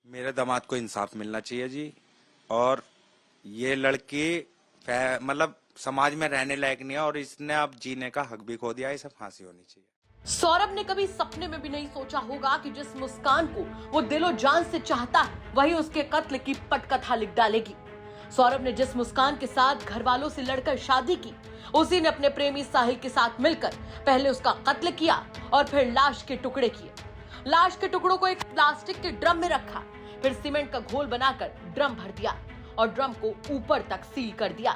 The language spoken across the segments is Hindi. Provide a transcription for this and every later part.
मेरे दामाद को इंसाफ मिलना चाहिए जी। और ये लड़की मतलब समाज में रहने लायक नहीं है और इसने अब जीने का हक भी खो दिया है। इसे फांसी होनी चाहिए। सौरभ ने कभी सपने में भी नहीं सोचा होगा कि जिस मुस्कान को वो दिलो जान से चाहता है वही उसके कत्ल की पटकथा लिख डालेगी। सौरभ ने जिस मुस्कान के साथ घर वालों से लड़कर शादी की, उसी ने अपने प्रेमी साहिल के साथ मिलकर पहले उसका कत्ल किया और फिर लाश के टुकड़े किए। लाश के टुकड़ों को एक प्लास्टिक के ड्रम में रखा, फिर सीमेंट का घोल बनाकर ड्रम भर दिया और ड्रम को ऊपर तक सील कर दिया।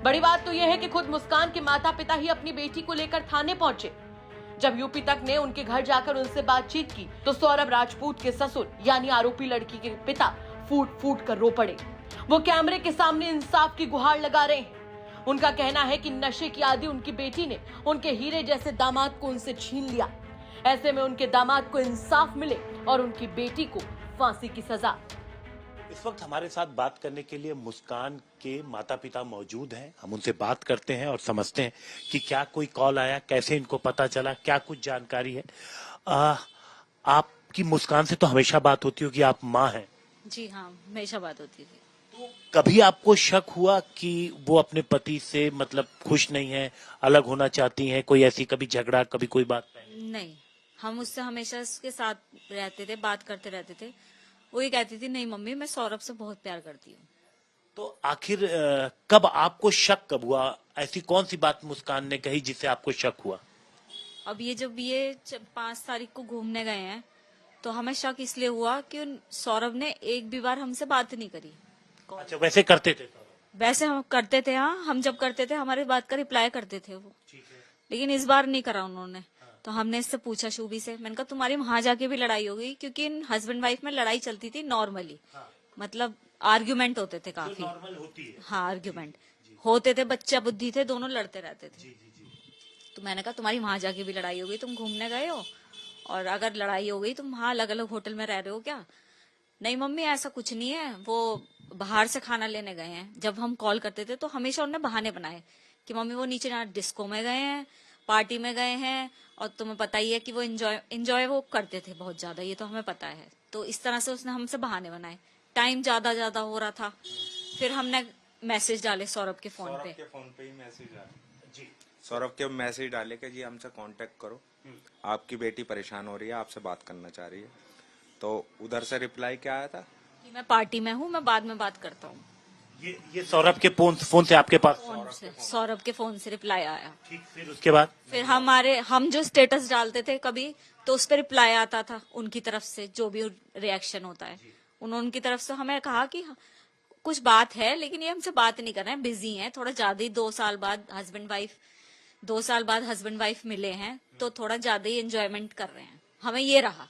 बड़ी बात तो यह है कि खुद मुस्कान के माता पिता ही अपनी बेटी को लेकर थाने पहुंचे। जब यूपी तक ने उनके घर जाकर उनसे बातचीत की तो सौरभ राजपूत के ससुर यानी आरोपी लड़की के पिता फूट फूट कर रो पड़े। वो कैमरे के सामने इंसाफ की गुहार लगा रहे हैं। उनका कहना है कि नशे की आदी उनकी बेटी ने उनके हीरे जैसे दामाद को उनसे छीन लिया। ऐसे में उनके दामाद को इंसाफ मिले और उनकी बेटी को फांसी की सजा। इस वक्त हमारे साथ बात करने के लिए मुस्कान के माता पिता मौजूद हैं। हम उनसे बात करते हैं और समझते हैं कि क्या कोई कॉल आया, कैसे इनको पता चला, क्या कुछ जानकारी है। आपकी मुस्कान से तो हमेशा बात होती होगी, आप माँ हैं। जी हाँ, हमेशा बात होती थी। तो कभी आपको शक हुआ कि वो अपने पति से मतलब खुश नहीं है, अलग होना चाहती हैं? कोई ऐसी कभी झगड़ा, कभी कोई बात? नहीं, हम उससे हमेशा उसके साथ रहते थे, बात करते रहते थे। वो ये कहती थी, नहीं मम्मी मैं सौरभ से बहुत प्यार करती हूँ। तो आखिर कब आपको शक कब हुआ? ऐसी कौन सी बात मुस्कान ने कही जिससे आपको शक हुआ? अब ये जब ये 5 तारीख को घूमने गए हैं तो हमें शक इसलिए हुआ कि सौरभ ने एक भी बार हमसे बात नहीं करी। अच्छा, वैसे करते थे? वैसे हम करते थे, हाँ, हम जब करते थे हमारी बात का रिप्लाई करते थे वो। लेकिन इस बार नहीं करा उन्होंने। तो हमने इससे पूछा शुभी से, मैंने कहा तुम्हारी वहां जाके भी लड़ाई हो गई? क्योंकि इन हस्बैंड वाइफ में लड़ाई चलती थी नॉर्मली, मतलब आर्ग्यूमेंट होते थे काफी। नॉर्मल होती है। हाँ, आर्ग्यूमेंट होते थे, बच्चा बुद्धि थे, दोनों लड़ते रहते थे। तो मैंने कहा तुम्हारी वहां जाके भी लड़ाई हो गई, तुम घूमने गए हो और अगर लड़ाई हो गई तुम वहां अलग अलग होटल में रह रहे हो क्या? नहीं मम्मी ऐसा कुछ नहीं है, वो बाहर से खाना लेने गए हैं। जब हम कॉल करते थे तो हमेशा उन्होंने बहाने बनाए कि मम्मी वो नीचे डिस्को में गए हैं, पार्टी में गए हैं, और तुम्हें पता ही है कि वो एंजॉय वो करते थे बहुत ज्यादा, ये तो हमें पता है। तो इस तरह से उसने हमसे बहाने बनाए। टाइम ज्यादा हो रहा था, फिर हमने मैसेज डाले सौरभ के फोन पे ही मैसेज डाले जी। सौरभ के मैसेज डाले कि जी हमसे कांटेक्ट करो, आपकी बेटी परेशान हो रही है, आपसे बात करना चाह रही है। तो उधर से रिप्लाई क्या आया था कि मैं पार्टी में हूँ, मैं बाद में बात करता हूँ। ये सौरभ के फोन से आपके पास? सौरभ के फोन से रिप्लाई आया। ठीक, फिर उसके बाद फिर हम जो स्टेटस डालते थे कभी तो उस पर रिप्लाई आता था उनकी तरफ से, जो भी रिएक्शन होता है। उन्होंने उनकी तरफ से हमें कहा कि कुछ बात है लेकिन ये हमसे बात नहीं कर रहे हैं, बिजी हैं थोड़ा ज्यादा ही। 2 साल बाद हस्बैंड वाइफ मिले हैं तो थोड़ा ज्यादा ही एंजॉयमेंट कर रहे हैं, हमें ये रहा।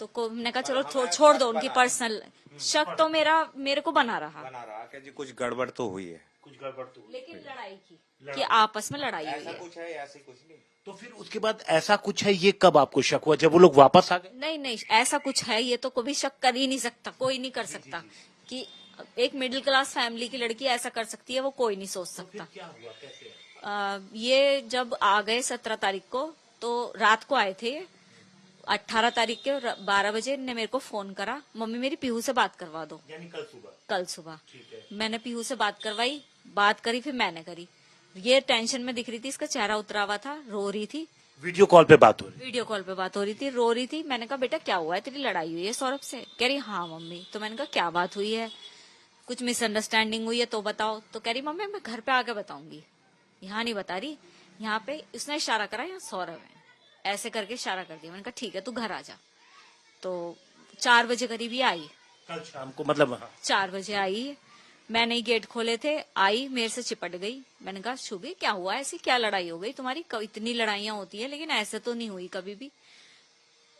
तो हमने कहा चलो छोड़ दो उनकी पर्सनल। शक तो मेरे को बना रहा कि जी कुछ गड़बड़ तो हुई है, लेकिन लड़ाई की कि आपस में लड़ाई हुई है। कुछ है, ऐसे कुछ नहीं। तो फिर उसके बाद ऐसा कुछ है, ये कब आपको शक हुआ? जब वो लोग वापस आ गए? नहीं, ऐसा कुछ है ये तो कभी शक कर ही नहीं सकता, कोई नहीं कर सकता कि एक मिडिल क्लास फैमिली की लड़की ऐसा कर सकती है, वो कोई नहीं सोच सकता। क्या हुआ, कैसे? ये जब आ गए 17 तारीख को, तो रात को आए थे। 18 तारीख के 12 बजे ने मेरे को फोन करा, मम्मी मेरी पीहू से बात करवा दो। यानी कल सुबह मैंने पीहू से बात करवाई, बात करी, फिर मैंने करी। ये टेंशन में दिख रही थी, इसका चेहरा उतरा हुआ था, रो रही थी। वीडियो कॉल पे बात हो रही थी, रो रही थी। मैंने कहा बेटा क्या हुआ है, तेरी लड़ाई हुई है सौरभ से? कह रही हाँ मम्मी। तो मैंने कहा क्या बात हुई है, कुछ मिसअंडरस्टैंडिंग हुई है तो बताओ। तो कह रही मम्मी मैं घर पे आके बताऊंगी, यहाँ नहीं बता रही। यहाँ पे उसने इशारा करा, यहाँ सौरभ है, ऐसे करके इशारा कर दिया। मैंने कहा ठीक है तू घर आ जा। तो 4 बजे करीब ही आई, कल शाम को, मतलब हाँ। 4 बजे आई, मैंने ही गेट खोले थे, आई मेरे से चिपट गई। मैंने कहा शुभी क्या हुआ, ऐसी क्या लड़ाई हो गई तुम्हारी? इतनी लड़ाइयां होती है लेकिन ऐसे तो नहीं हुई कभी भी।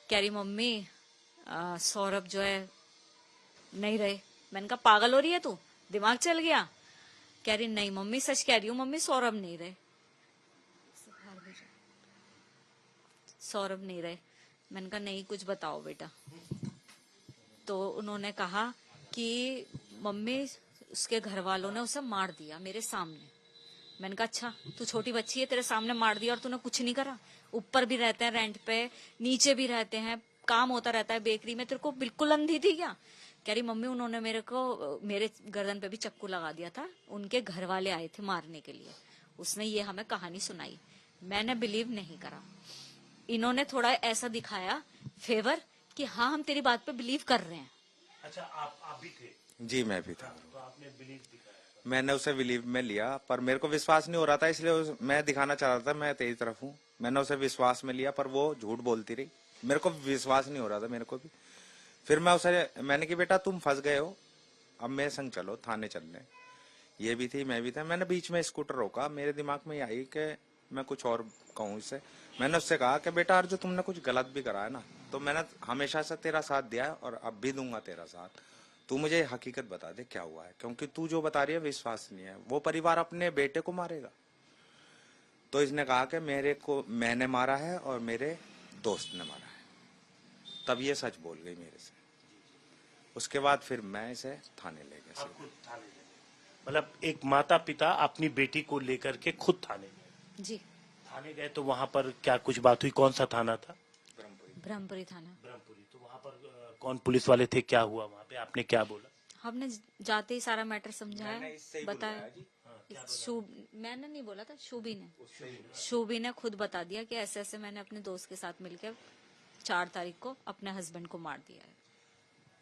कह रही मम्मी सौरभ जो है नहीं रहे। मैंने कहा पागल हो रही है तू, दिमाग चल गया? कह रही नहीं मम्मी सच कह रही हूँ मम्मी, सौरभ नहीं रहे। मैंने कहा नहीं कुछ बताओ बेटा। तो उन्होंने कहा कि मम्मी उसके घर वालों ने उसे मार दिया मेरे सामने। मैंने कहा अच्छा तू छोटी बच्ची है, तेरे सामने मार दिया और तूने कुछ नहीं करा? ऊपर भी रहते हैं रेंट पे, नीचे भी रहते हैं, काम होता रहता है बेकरी में, तेरे को बिल्कुल अंधी थी क्या? कह रही मम्मी उन्होंने मेरे गर्दन पे भी चक्कू लगा दिया था, उनके घर वाले आए थे मारने के लिए, उसने ये हमें कहानी सुनाई। मैंने बिलीव नहीं करा। इन्होंने थोड़ा ऐसा दिखाया फेवर कि हाँ हम तेरी बात पे बिलीव कर रहे हैं। अच्छा, आप भी थे? जी मैं भी था। तो आपने बिलीव दिखाया? मैंने उसे बिलीव में लिया, पर मेरे को विश्वास नहीं हो रहा था, इसलिए मैं दिखाना चाह रहा था मैं तेरी तरफ हूँ। मैंने उसे विश्वास में लिया, पर वो झूठ बोलती रही, मेरे को विश्वास नहीं हो रहा था मेरे को भी। फिर मैंने कि बेटा तुम फंस गए हो, अब मेरे संग चलो थाने चलने। ये भी थी, मैं भी था। मैंने बीच में स्कूटर रोका, मेरे दिमाग में आई कि मैं कुछ और कहूँ इससे। मैंने उससे कहा कि बेटा अर्जुन तुमने कुछ गलत भी करा है ना, तो मैंने हमेशा से तेरा साथ दिया है और अब भी दूंगा तेरा साथ। तू मुझे हकीकत बता दे क्या हुआ है, क्योंकि तू जो बता रही है विश्वास नहीं है। वो परिवार अपने बेटे को मारेगा। तो इसने कहा कि मैंने मारा है और मेरे दोस्त ने मारा है। तब ये सच बोल गई मेरे से। उसके बाद फिर मैं इसे थाने ले गया। मतलब एक माता पिता अपनी बेटी को लेकर के खुद थाने गए? जी थाने गए तो वहां पर क्या कुछ बात हुई? कौन सा थाना था? ब्रह्मपुरी थाना। ब्रह्मपुरी। तो वहां पर कौन पुलिस वाले थे, क्या हुआ वहां पे, आपने क्या बोला? हमने जाते ही सारा मैटर समझाया, बताया। मैंने नहीं बोला था, शूबी ने खुद बता दिया कि ऐसे ऐसे मैंने अपने दोस्त के साथ मिलकर 4 तारीख को अपने हस्बैंड को मार दिया है।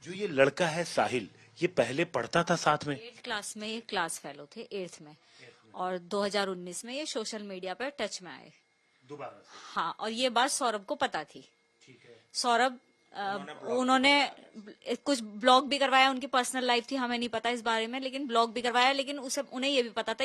जो ये लड़का है साहिल, ये पहले पढ़ता था साथ में? 8th क्लास में ये क्लास फेलो थे, 8th में, और 2019 में ये सोशल मीडिया पर टच में आए दोबारा से। हाँ, और ये बात सौरभ को पता थी। ठीक है। सौरभ उन्होंने कुछ ब्लॉग भी करवाया, उनकी पर्सनल लाइफ थी, हमें नहीं पता इस बारे में, लेकिन ब्लॉग भी करवाया, लेकिन उन्हें ये भी पता था